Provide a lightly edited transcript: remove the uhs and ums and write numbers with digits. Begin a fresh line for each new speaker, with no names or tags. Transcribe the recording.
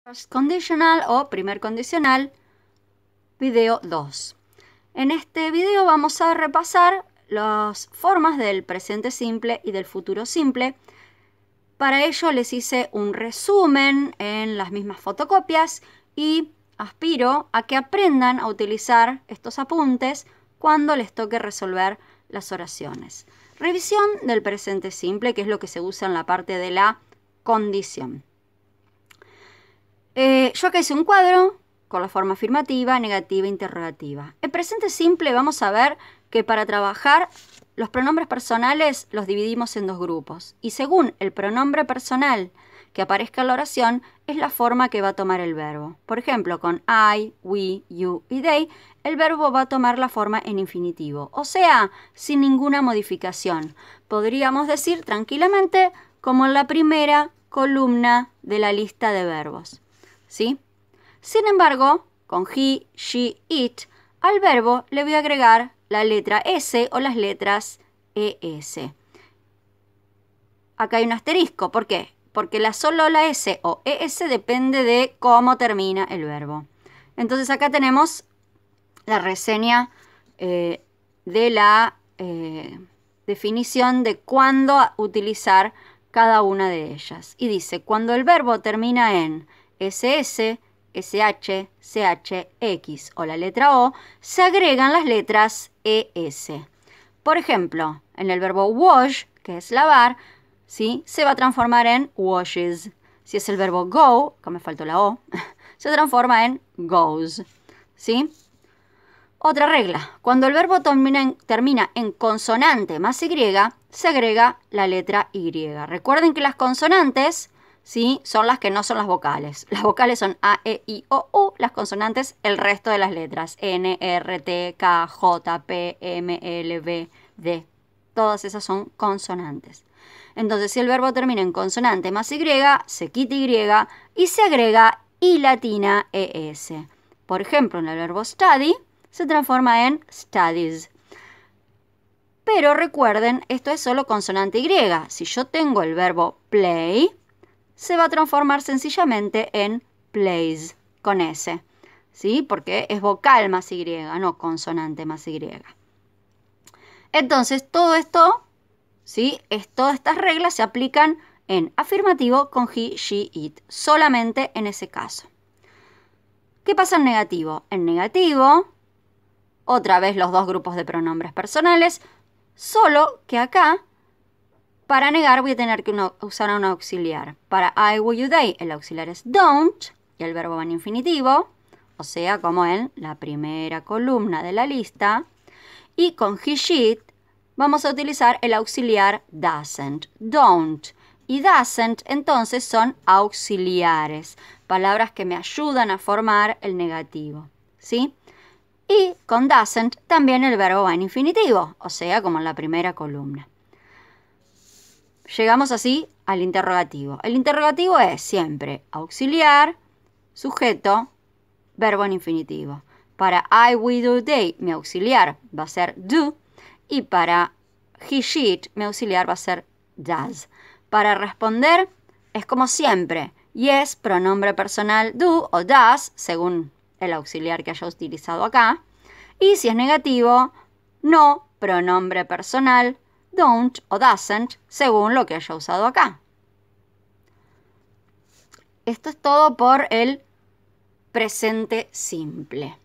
First conditional o primer condicional, video 2. En este video vamos a repasar las formas del presente simple y del futuro simple. Para ello les hice un resumen en las mismas fotocopias y aspiro a que aprendan a utilizar estos apuntes cuando les toque resolver las oraciones. Revisión del presente simple, que es lo que se usa en la parte de la condición. Yo acá hice un cuadro con la forma afirmativa, negativa e interrogativa. En presente simple vamos a ver que para trabajar los pronombres personales los dividimos en dos grupos. Y según el pronombre personal que aparezca en la oración, es la forma que va a tomar el verbo. Por ejemplo, con I, we, you y they, el verbo va a tomar la forma en infinitivo. O sea, sin ninguna modificación. Podríamos decir tranquilamente como en la primera columna de la lista de verbos. ¿Sí? Sin embargo, con he, she, it, al verbo le voy a agregar la letra S o las letras ES. Acá hay un asterisco. ¿Por qué? Porque solo la S o ES depende de cómo termina el verbo. Entonces acá tenemos la reseña de la definición de cuándo utilizar cada una de ellas. Y dice, cuando el verbo termina en SS, SH, CH, X o la letra O, se agregan las letras ES. Por ejemplo, en el verbo wash, que es lavar, ¿sí?, se va a transformar en washes. Si es el verbo go, que me faltó la O, se transforma en goes. ¿Sí? Otra regla, cuando el verbo termina en consonante más Y, se agrega la letra Y. Recuerden que las consonantes, ¿sí?, son las que no son las vocales. Las vocales son A, E, I, O, U. Las consonantes, el resto de las letras. N, R, T, K, J, P, M, L, B, D. Todas esas son consonantes. Entonces, si el verbo termina en consonante más Y, se quita Y y se agrega I latina ES. Por ejemplo, en el verbo study, se transforma en studies. Pero recuerden, esto es solo consonante Y. Si yo tengo el verbo play, se va a transformar sencillamente en plays, con S. ¿Sí? Porque es vocal más Y, no consonante más Y. Entonces, todo esto, ¿sí?, todas estas reglas se aplican en afirmativo con he, she, it. Solamente en ese caso. ¿Qué pasa en negativo? En negativo, otra vez los dos grupos de pronombres personales, solo que acá, para negar voy a tener que usar un auxiliar. Para I, we, you, they, el auxiliar es don't, y el verbo va en infinitivo, o sea, como en la primera columna de la lista. Y con he, she, it, vamos a utilizar el auxiliar doesn't, don't. Y doesn't, entonces, son auxiliares, palabras que me ayudan a formar el negativo, ¿sí? Y con doesn't también el verbo va en infinitivo, o sea, como en la primera columna. Llegamos así al interrogativo. El interrogativo es siempre auxiliar, sujeto, verbo en infinitivo. Para I, we, do, they, mi auxiliar va a ser do. Y para he, she, it, mi auxiliar va a ser does. Para responder es como siempre. Yes, pronombre personal do o does, según el auxiliar que haya utilizado acá. Y si es negativo, no, pronombre personal don't o doesn't, según lo que haya usado acá. Esto es todo por el presente simple.